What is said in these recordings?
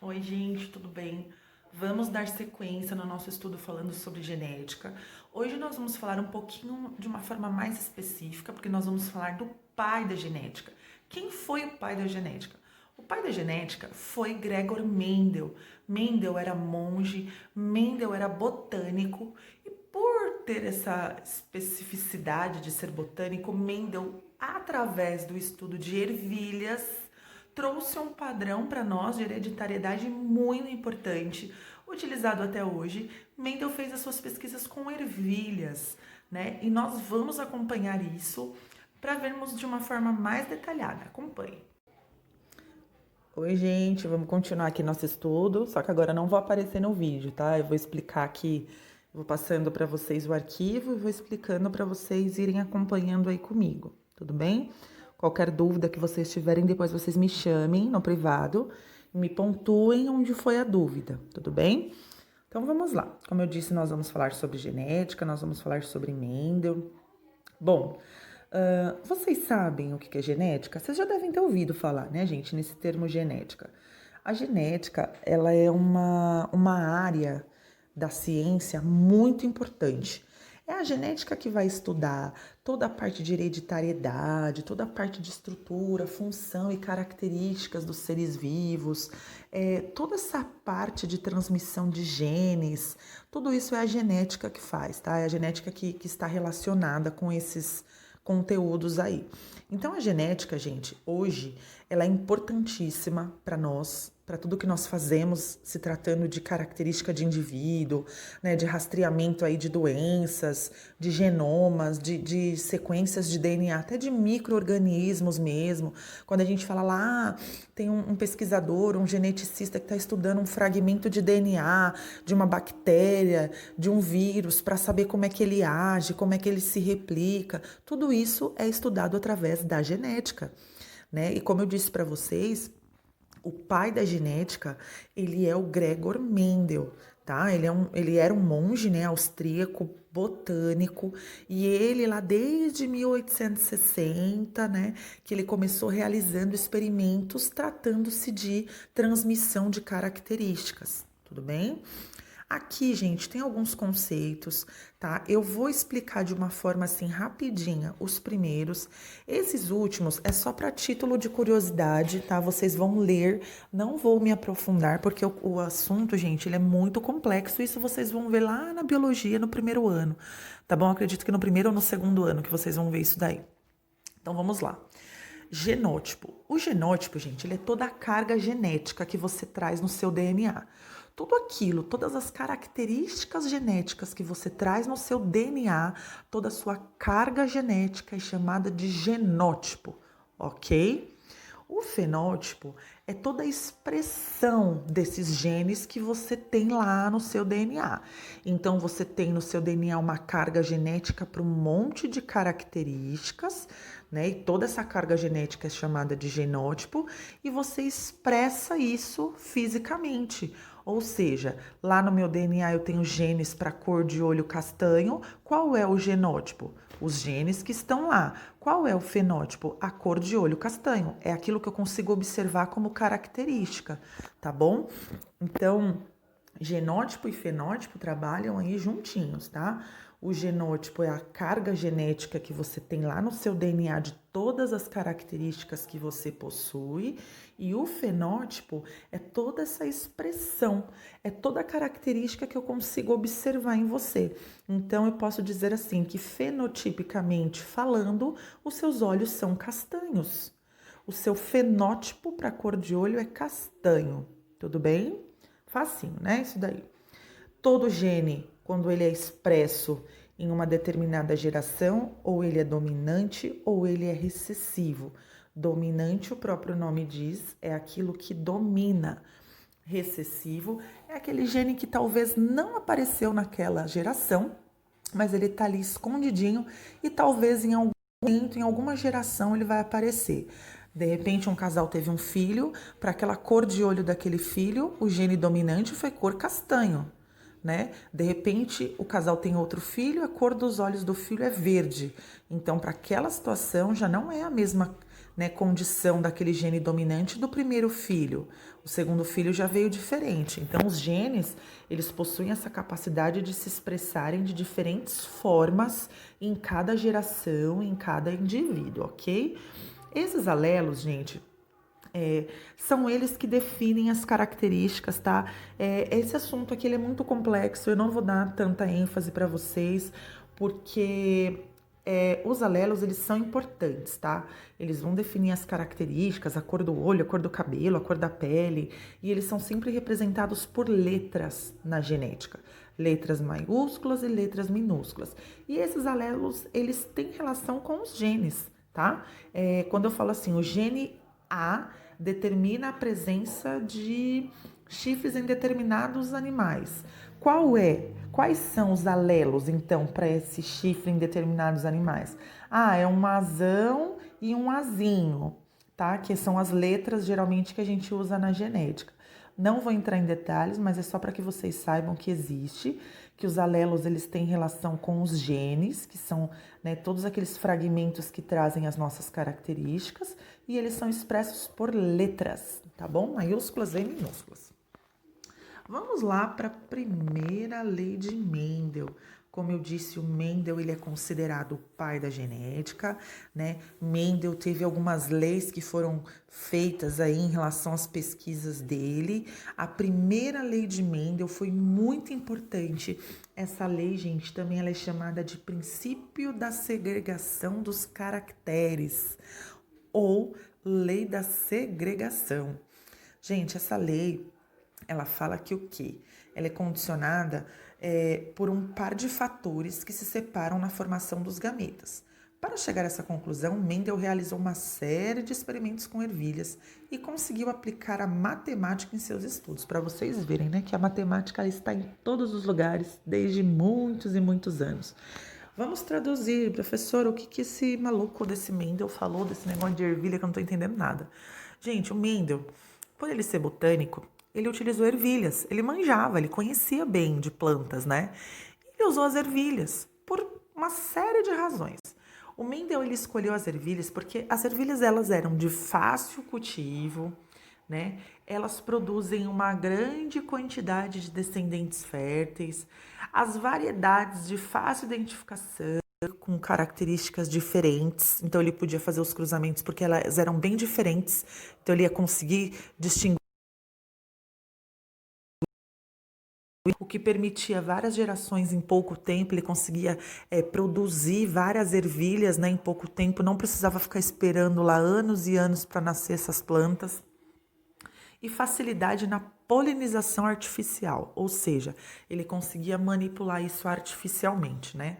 Oi, gente, tudo bem? Vamos dar sequência no nosso estudo falando sobre genética. Hoje nós vamos falar um pouquinho de uma forma mais específica, porque nós vamos falar do pai da genética. Quem foi o pai da genética? O pai da genética foi Gregor Mendel. Mendel era monge, Mendel era botânico e por ter essa especificidade de ser botânico, Mendel, através do estudo de ervilhas, trouxe um padrão para nós de hereditariedade muito importante, utilizado até hoje. Mendel fez as suas pesquisas com ervilhas, né? E nós vamos acompanhar isso para vermos de uma forma mais detalhada. Acompanhe. Oi, gente, vamos continuar aqui nosso estudo, só que agora não vou aparecer no vídeo, tá? Eu vou explicar aqui, vou passando para vocês o arquivo e vou explicando para vocês irem acompanhando aí comigo, tudo bem? Qualquer dúvida que vocês tiverem, depois vocês me chamem no privado e me pontuem onde foi a dúvida, tudo bem? Então vamos lá. Como eu disse, nós vamos falar sobre genética, nós vamos falar sobre Mendel. Bom, vocês sabem o que é genética? Vocês já devem ter ouvido falar, né, gente, nesse termo genética. A genética, ela é uma área da ciência muito importante. É a genética que vai estudar toda a parte de hereditariedade, toda a parte de estrutura, função e características dos seres vivos, toda essa parte de transmissão de genes, tudo isso é a genética que faz, tá? É a genética que está relacionada com esses conteúdos aí. Então, a genética, gente, hoje, ela é importantíssima para nós, para tudo que nós fazemos, se tratando de característica de indivíduo, né, de rastreamento aí de doenças, de genomas, de sequências de DNA, até de micro-organismos mesmo. Quando a gente fala lá, tem um pesquisador, um geneticista que está estudando um fragmento de DNA de uma bactéria, de um vírus, para saber como é que ele age, como é que ele se replica, tudo isso é estudado através da genética, né? E como eu disse para vocês, o pai da genética, ele é o Gregor Mendel, tá? Ele era um monge, né, austríaco, botânico, e ele lá desde 1860, né, que ele começou realizando experimentos tratando-se de transmissão de características, tudo bem? Aqui, gente, tem alguns conceitos, tá? Eu vou explicar de uma forma assim rapidinha os primeiros. Esses últimos é só para título de curiosidade, tá? Vocês vão ler, não vou me aprofundar, porque o assunto, gente, ele é muito complexo. Isso vocês vão ver lá na biologia no primeiro ano, tá bom? Acredito que no primeiro ou no segundo ano que vocês vão ver isso daí. Então vamos lá. Genótipo. O genótipo, gente, ele é toda a carga genética que você traz no seu DNA. Tudo aquilo, todas as características genéticas que você traz no seu DNA, toda a sua carga genética é chamada de genótipo, ok? O fenótipo é toda a expressão desses genes que você tem lá no seu DNA. Então, você tem no seu DNA uma carga genética para um monte de características, né? E toda essa carga genética é chamada de genótipo, e você expressa isso fisicamente. Ou seja, lá no meu DNA eu tenho genes para cor de olho castanho. Qual é o genótipo? Os genes que estão lá. Qual é o fenótipo? A cor de olho castanho. É aquilo que eu consigo observar como característica, tá bom? Então, genótipo e fenótipo trabalham aí juntinhos, tá? O genótipo é a carga genética que você tem lá no seu DNA de todas as características que você possui, e o fenótipo é toda essa expressão, é toda a característica que eu consigo observar em você. Então, eu posso dizer assim que fenotipicamente falando, os seus olhos são castanhos. O seu fenótipo para cor de olho é castanho, tudo bem? Facinho, né? Isso daí. Todo gene, quando ele é expresso em uma determinada geração, ou ele é dominante ou ele é recessivo. Dominante, o próprio nome diz, é aquilo que domina. Recessivo é aquele gene que talvez não apareceu naquela geração, mas ele está ali escondidinho e talvez em algum momento, em alguma geração, ele vai aparecer. De repente, um casal teve um filho, para aquela cor de olho daquele filho, o gene dominante foi cor castanho, né? De repente, o casal tem outro filho, a cor dos olhos do filho é verde. Então, para aquela situação, já não é a mesma né, condição daquele gene dominante do primeiro filho. O segundo filho já veio diferente. Então, os genes, eles possuem essa capacidade de se expressarem de diferentes formas em cada geração, em cada indivíduo, ok? Esses alelos, gente, são eles que definem as características, tá? Esse assunto aqui ele é muito complexo, eu não vou dar tanta ênfase para vocês, porque os alelos eles são importantes, tá? Eles vão definir as características, a cor do olho, a cor do cabelo, a cor da pele, e eles são sempre representados por letras na genética. Letras maiúsculas e letras minúsculas. E esses alelos, eles têm relação com os genes, tá? Quando eu falo assim, o gene A determina a presença de chifres em determinados animais. Quais são os alelos, então, para esse chifre em determinados animais? É um azão e um azinho, tá? Que são as letras, geralmente, que a gente usa na genética. Não vou entrar em detalhes, mas é só para que vocês saibam que existe, que os alelos, eles têm relação com os genes, que são, né, todos aqueles fragmentos que trazem as nossas características, e eles são expressos por letras, tá bom? Maiúsculas e minúsculas. Vamos lá para a primeira lei de Mendel. Como eu disse, o Mendel ele é considerado o pai da genética, né? Mendel teve algumas leis que foram feitas aí em relação às pesquisas dele. A primeira lei de Mendel foi muito importante. Essa lei, gente, também ela é chamada de princípio da segregação dos caracteres ou lei da segregação. Gente, essa lei ela fala que o quê? Ela é condicionada por um par de fatores que se separam na formação dos gametas. Para chegar a essa conclusão, Mendel realizou uma série de experimentos com ervilhas e conseguiu aplicar a matemática em seus estudos. Para vocês verem, né, que a matemática está em todos os lugares desde muitos e muitos anos. Vamos traduzir, professor, o que esse maluco desse Mendel falou desse negócio de ervilha que eu não estou entendendo nada. Gente, o Mendel, por ele ser botânico, ele utilizou ervilhas, ele manjava, ele conhecia bem de plantas, né? Ele usou as ervilhas por uma série de razões. O Mendel, ele escolheu as ervilhas porque as ervilhas, elas eram de fácil cultivo, né? Elas produzem uma grande quantidade de descendentes férteis, as variedades de fácil identificação, com características diferentes, então ele podia fazer os cruzamentos porque elas eram bem diferentes, então ele ia conseguir distinguir, o que permitia várias gerações em pouco tempo. Ele conseguia produzir várias ervilhas, né, em pouco tempo, não precisava ficar esperando lá anos e anos para nascer essas plantas. E facilidade na polinização artificial, ou seja, ele conseguia manipular isso artificialmente, né?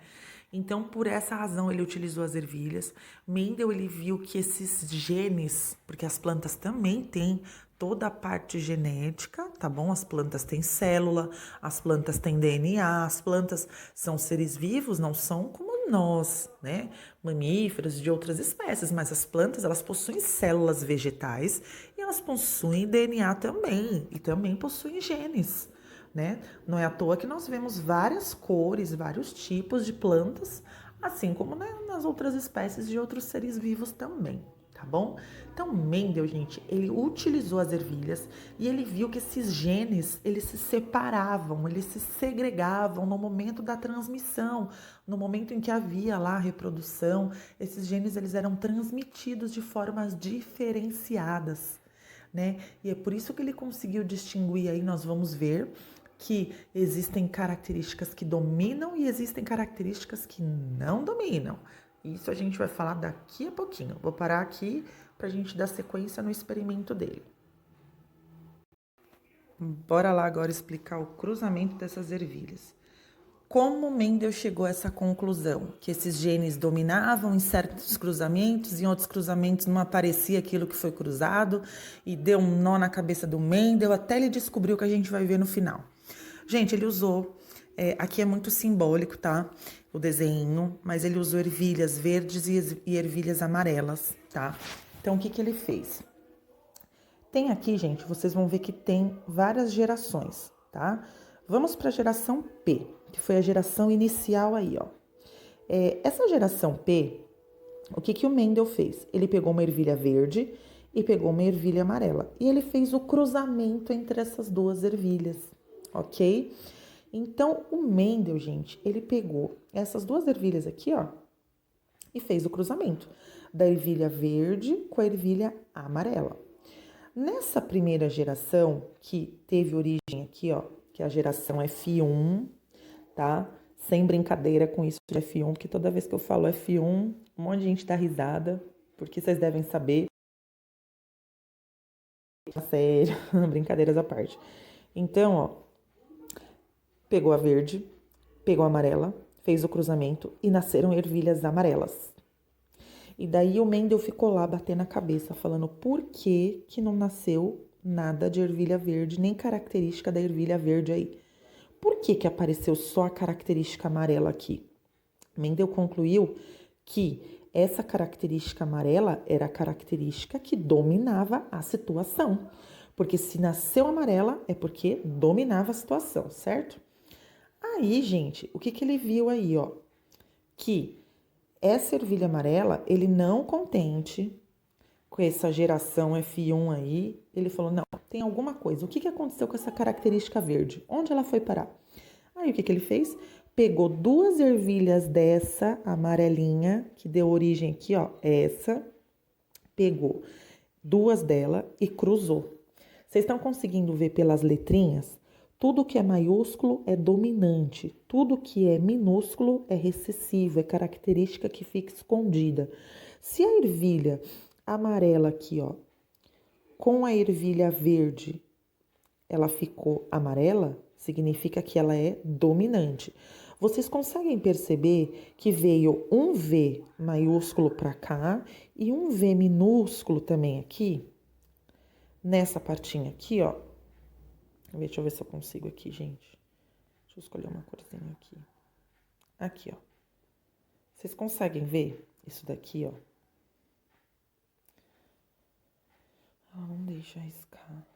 Então, por essa razão, ele utilizou as ervilhas. Mendel, ele viu que esses genes, porque as plantas também têm toda a parte genética, tá bom? As plantas têm célula, as plantas têm DNA, as plantas são seres vivos, não são como nós, né? Mamíferos de outras espécies, mas as plantas, elas possuem células vegetais e elas possuem DNA também, e também possuem genes, né? Não é à toa que nós vemos várias cores, vários tipos de plantas, assim como, né, nas outras espécies de outros seres vivos também, tá bom? Então, Mendel, gente, ele utilizou as ervilhas e ele viu que esses genes, eles se separavam, eles se segregavam no momento da transmissão, no momento em que havia lá a reprodução, esses genes, eles eram transmitidos de formas diferenciadas, né? E é por isso que ele conseguiu distinguir, aí nós vamos ver que existem características que dominam e existem características que não dominam. Isso a gente vai falar daqui a pouquinho. Vou parar aqui para a gente dar sequência no experimento dele. Bora lá agora explicar o cruzamento dessas ervilhas. Como Mendel chegou a essa conclusão? Que esses genes dominavam em certos cruzamentos, em outros cruzamentos não aparecia aquilo que foi cruzado, e deu um nó na cabeça do Mendel, até ele descobriu o que a gente vai ver no final. Gente, ele usou, aqui é muito simbólico, tá? O desenho, mas ele usou ervilhas verdes e ervilhas amarelas, tá? Então, o que ele fez? Tem aqui, gente, vocês vão ver que tem várias gerações, tá? Vamos para a geração P, que foi a geração inicial aí, ó. Essa geração P, O que o Mendel fez? Ele pegou uma ervilha verde e pegou uma ervilha amarela. E ele fez o cruzamento entre essas duas ervilhas, ok? Então, o Mendel, gente, ele pegou essas duas ervilhas aqui, ó, e fez o cruzamento da ervilha verde com a ervilha amarela. Nessa primeira geração, que teve origem aqui, ó, que é a geração F1, tá? Sem brincadeira com isso de F1, porque toda vez que eu falo F1, um monte de gente dá risada, porque vocês devem saber. Sério, brincadeiras à parte. Então, ó, pegou a verde, pegou a amarela, fez o cruzamento e nasceram ervilhas amarelas. E daí o Mendel ficou lá batendo a cabeça, falando por que não nasceu nada de ervilha verde, nem característica da ervilha verde aí. Por que apareceu só a característica amarela aqui? Mendel concluiu que essa característica amarela era a característica que dominava a situação. Porque se nasceu amarela é porque dominava a situação, certo? Aí, gente, o que ele viu aí, ó? Que essa ervilha amarela, ele não contente com essa geração F1 aí, ele falou, não, tem alguma coisa. O que aconteceu com essa característica verde? Onde ela foi parar? Aí, o que ele fez? Pegou duas ervilhas dessa amarelinha, que deu origem aqui, ó, essa, pegou duas dela e cruzou. Vocês estão conseguindo ver pelas letrinhas? Tudo que é maiúsculo é dominante, tudo que é minúsculo é recessivo, é característica que fica escondida. Se a ervilha amarela aqui, ó, com a ervilha verde, ela ficou amarela, significa que ela é dominante. Vocês conseguem perceber que veio um V maiúsculo para cá e um V minúsculo também aqui? Nessa partinha aqui, ó. Deixa eu ver se eu consigo aqui, gente. Deixa eu escolher uma corzinha aqui. Aqui, ó. Vocês conseguem ver isso daqui, ó? Não deixa arriscar.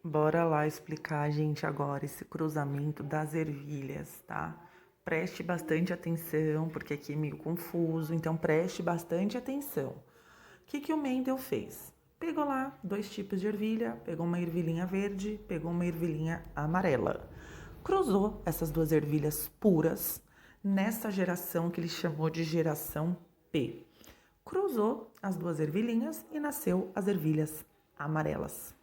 Bora lá explicar, gente, agora esse cruzamento das ervilhas, tá? Preste bastante atenção, porque aqui é meio confuso, então preste bastante atenção. O que o Mendel fez? Pegou lá 2 tipos de ervilha, pegou uma ervilhinha verde, pegou uma ervilhinha amarela. Cruzou essas 2 ervilhas puras nessa geração que ele chamou de geração P. Cruzou as 2 ervilhinhas e nasceu as ervilhas amarelas.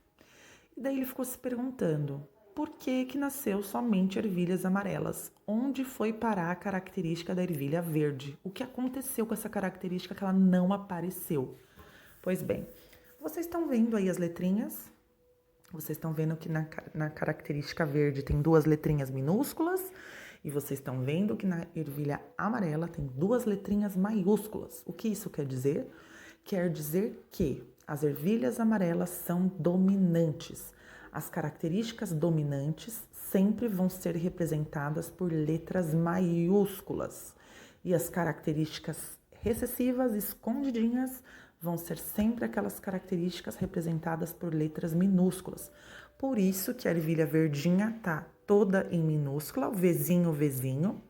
E daí ele ficou se perguntando, por que nasceu somente ervilhas amarelas? Onde foi parar a característica da ervilha verde? O que aconteceu com essa característica que ela não apareceu? Pois bem, vocês estão vendo aí as letrinhas? Vocês estão vendo que na característica verde tem 2 letrinhas minúsculas e vocês estão vendo que na ervilha amarela tem 2 letrinhas maiúsculas. O que isso quer dizer? Quer dizer que as ervilhas amarelas são dominantes. As características dominantes sempre vão ser representadas por letras maiúsculas. E as características recessivas, escondidinhas, vão ser sempre aquelas características representadas por letras minúsculas. Por isso que a ervilha verdinha tá toda em minúscula, Vzinho,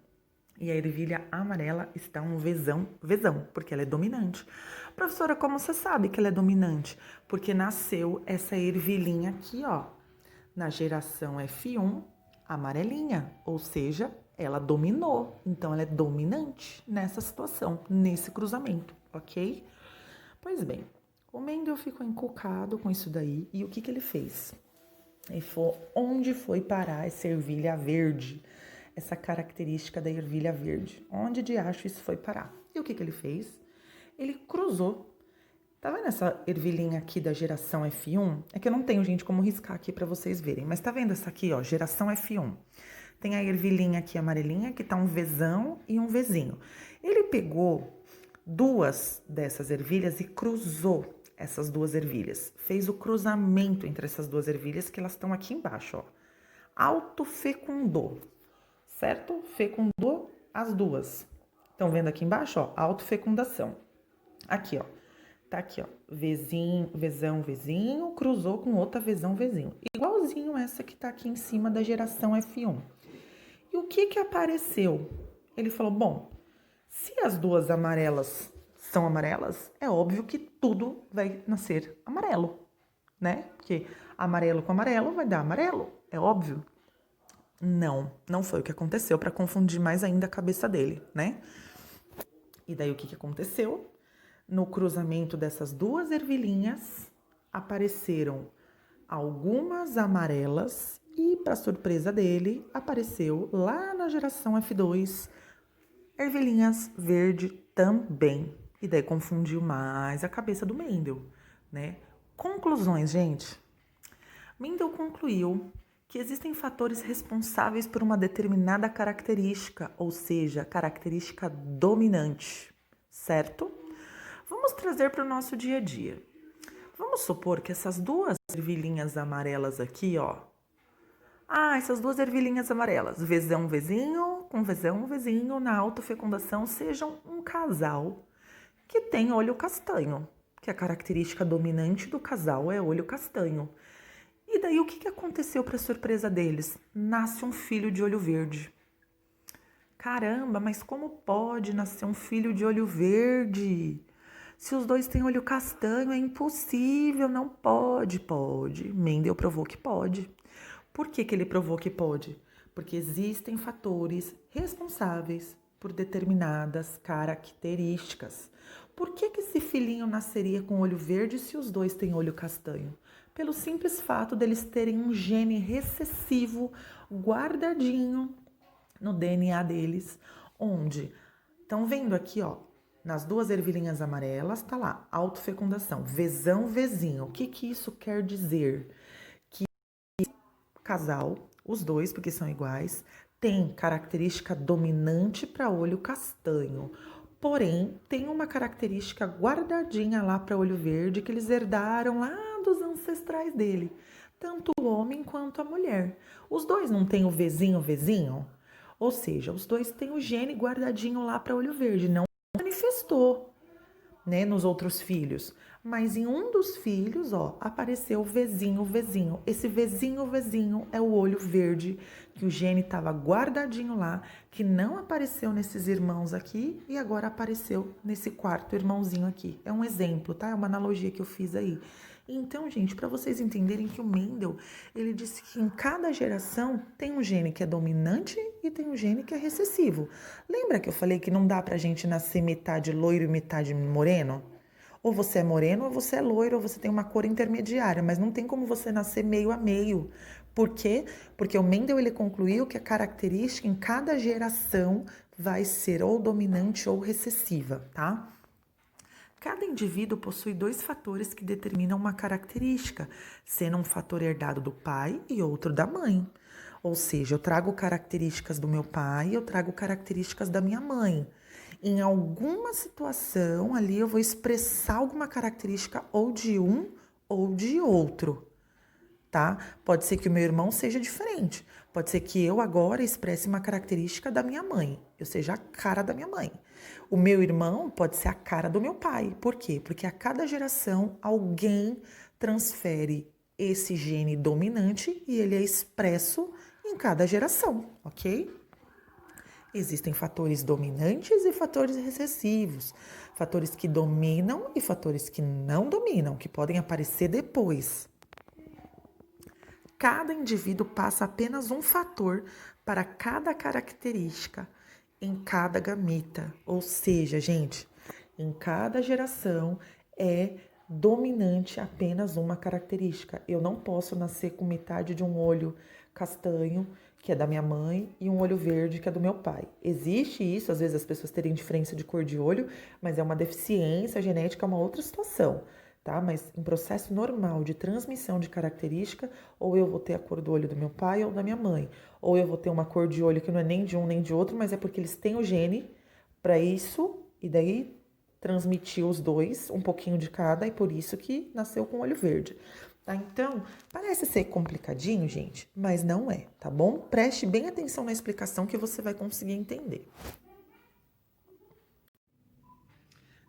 e a ervilha amarela está um Vzão, porque ela é dominante. Professora, como você sabe que ela é dominante? Porque nasceu essa ervilhinha aqui, ó, na geração F1, amarelinha, ou seja, ela dominou. Então, ela é dominante nessa situação, nesse cruzamento, ok? Pois bem, o Mendel ficou encucado com isso daí, e o que ele fez? Ele falou, onde foi parar essa ervilha verde? Essa característica da ervilha verde. Onde de acho isso foi parar? E o que ele fez? Ele cruzou. Tá vendo essa ervilhinha aqui da geração F1? É que eu não tenho, gente, como riscar aqui para vocês verem. Mas tá vendo essa aqui, ó, geração F1? Tem a ervilhinha aqui amarelinha, que tá um Vzão e um Vzinho. Ele pegou 2 dessas ervilhas e cruzou essas 2 ervilhas. Fez o cruzamento entre essas 2 ervilhas, que elas estão aqui embaixo, ó. Autofecundou. Certo? Fecundou as 2. Estão vendo aqui embaixo, ó? Autofecundação. Aqui, ó. Tá aqui, ó. Vzinho, cruzou com outra Vzinho. Igualzinho essa que tá aqui em cima da geração F1. E o que apareceu? Ele falou: bom, se as duas amarelas são amarelas, é óbvio que tudo vai nascer amarelo, né? Porque amarelo com amarelo vai dar amarelo, é óbvio. Não foi o que aconteceu, para confundir mais ainda a cabeça dele, né? E daí o que aconteceu? No cruzamento dessas duas ervilhinhas, apareceram algumas amarelas e, para surpresa dele, apareceu lá na geração F2 ervilhinhas verde também. E daí confundiu mais a cabeça do Mendel, né? Conclusões, gente. Mendel concluiu que existem fatores responsáveis por uma determinada característica, ou seja, característica dominante, certo? Vamos trazer para o nosso dia a dia. Vamos supor que essas duas ervilhinhas amarelas aqui, ó. Essas duas ervilhinhas amarelas, vezão, vezinho, com vezão, vezinho, na autofecundação, sejam um casal que tem olho castanho, que a característica dominante do casal é olho castanho. E daí o que aconteceu para surpresa deles? Nasce um filho de olho verde. Caramba, mas como pode nascer um filho de olho verde? Se os dois têm olho castanho, é impossível, não pode. Pode. Mendel provou que pode. Por que ele provou que pode? Porque existem fatores responsáveis por determinadas características. Por que esse filhinho nasceria com olho verde se os dois têm olho castanho? Pelo simples fato deles terem um gene recessivo guardadinho no DNA deles, onde, estão vendo aqui, ó, nas duas ervilhinhas amarelas, tá lá, autofecundação, vezão, vezinho. O que isso quer dizer? Que casal, os dois, porque são iguais, tem característica dominante para olho castanho. Porém, tem uma característica guardadinha lá para olho verde que eles herdaram lá dos ancestrais dele. Tanto o homem quanto a mulher. Os dois não têm o vezinho, vezinho? Ou seja, os dois têm o gene guardadinho lá para olho verde. Não manifestou, né, nos outros filhos. Mas em um dos filhos, ó, apareceu o vezinho, vezinho. Esse vezinho, vezinho é o olho verde, que o gene estava guardadinho lá, que não apareceu nesses irmãos aqui e agora apareceu nesse quarto irmãozinho aqui. É um exemplo, tá? É uma analogia que eu fiz aí. Então, gente, para vocês entenderem que o Mendel, ele disse que em cada geração tem um gene que é dominante e tem um gene que é recessivo. Lembra que eu falei que não dá pra gente nascer metade loiro e metade moreno? Ou você é moreno, ou você é loiro, ou você tem uma cor intermediária, mas não tem como você nascer meio a meio. Por quê? Porque o Mendel, ele concluiu que a característica em cada geração vai ser ou dominante ou recessiva, tá? Cada indivíduo possui dois fatores que determinam uma característica, sendo um fator herdado do pai e outro da mãe. Ou seja, eu trago características do meu pai e eu trago características da minha mãe. Em alguma situação ali eu vou expressar alguma característica ou de um ou de outro, tá? Pode ser que o meu irmão seja diferente. Pode ser que eu agora expresse uma característica da minha mãe. Eu seja a cara da minha mãe. O meu irmão pode ser a cara do meu pai. Por quê? Porque a cada geração alguém transfere esse gene dominante e ele é expresso em cada geração, ok? Existem fatores dominantes e fatores recessivos, fatores que dominam e fatores que não dominam, que podem aparecer depois. Cada indivíduo passa apenas um fator para cada característica em cada gameta. Ou seja, gente, em cada geração é dominante apenas uma característica. Eu não posso nascer com metade de um olho castanho, que é da minha mãe, e um olho verde, que é do meu pai. Existe isso, às vezes as pessoas terem diferença de cor de olho, mas é uma deficiência genética, é uma outra situação, tá? Mas em processo normal de transmissão de característica, ou eu vou ter a cor do olho do meu pai ou da minha mãe, ou eu vou ter uma cor de olho que não é nem de um nem de outro, mas é porque eles têm o gene para isso, e daí transmitiu os dois, um pouquinho de cada, e por isso que nasceu com olho verde. Tá? Então, parece ser complicadinho, gente, mas não é, tá bom? Preste bem atenção na explicação que você vai conseguir entender.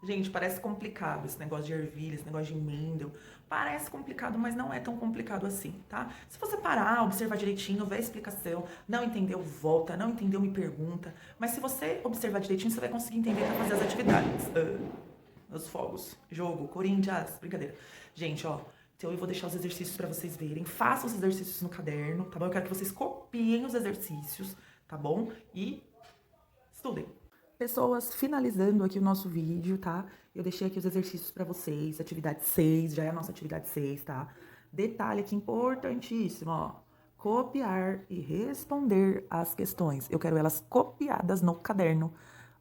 Gente, parece complicado esse negócio de ervilha, esse negócio de Mendel. Parece complicado, mas não é tão complicado assim, tá? Se você parar, observar direitinho, ver a explicação, não entendeu, volta, não entendeu, me pergunta. Mas se você observar direitinho, você vai conseguir entender para fazer as atividades. Os fogos, jogo, Corinthians, brincadeira. Gente, ó, então eu vou deixar os exercícios para vocês verem. Façam os exercícios no caderno, tá bom? Eu quero que vocês copiem os exercícios, tá bom? E estudem. Pessoas, finalizando aqui o nosso vídeo, tá? Eu deixei aqui os exercícios para vocês, atividade 6, já é a nossa atividade 6, tá? Detalhe aqui importantíssimo, ó. Copiar e responder as questões. Eu quero elas copiadas no caderno,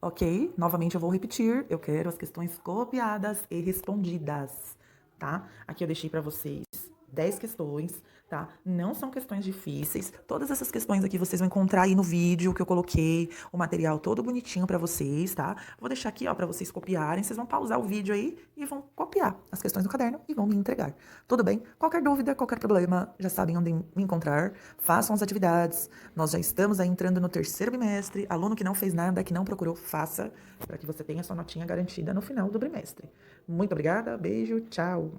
ok? Novamente eu vou repetir, eu quero as questões copiadas e respondidas, tá? Aqui eu deixei para vocês 10 questões, tá? Não são questões difíceis. Todas essas questões aqui vocês vão encontrar aí no vídeo que eu coloquei, o material todo bonitinho pra vocês, tá? Vou deixar aqui, ó, pra vocês copiarem. Vocês vão pausar o vídeo aí e vão copiar as questões do caderno e vão me entregar. Tudo bem? Qualquer dúvida, qualquer problema, já sabem onde me encontrar. Façam as atividades. Nós já estamos aí entrando no 3º bimestre. Aluno que não fez nada, que não procurou, faça, para que você tenha sua notinha garantida no final do bimestre. Muito obrigada, beijo, tchau!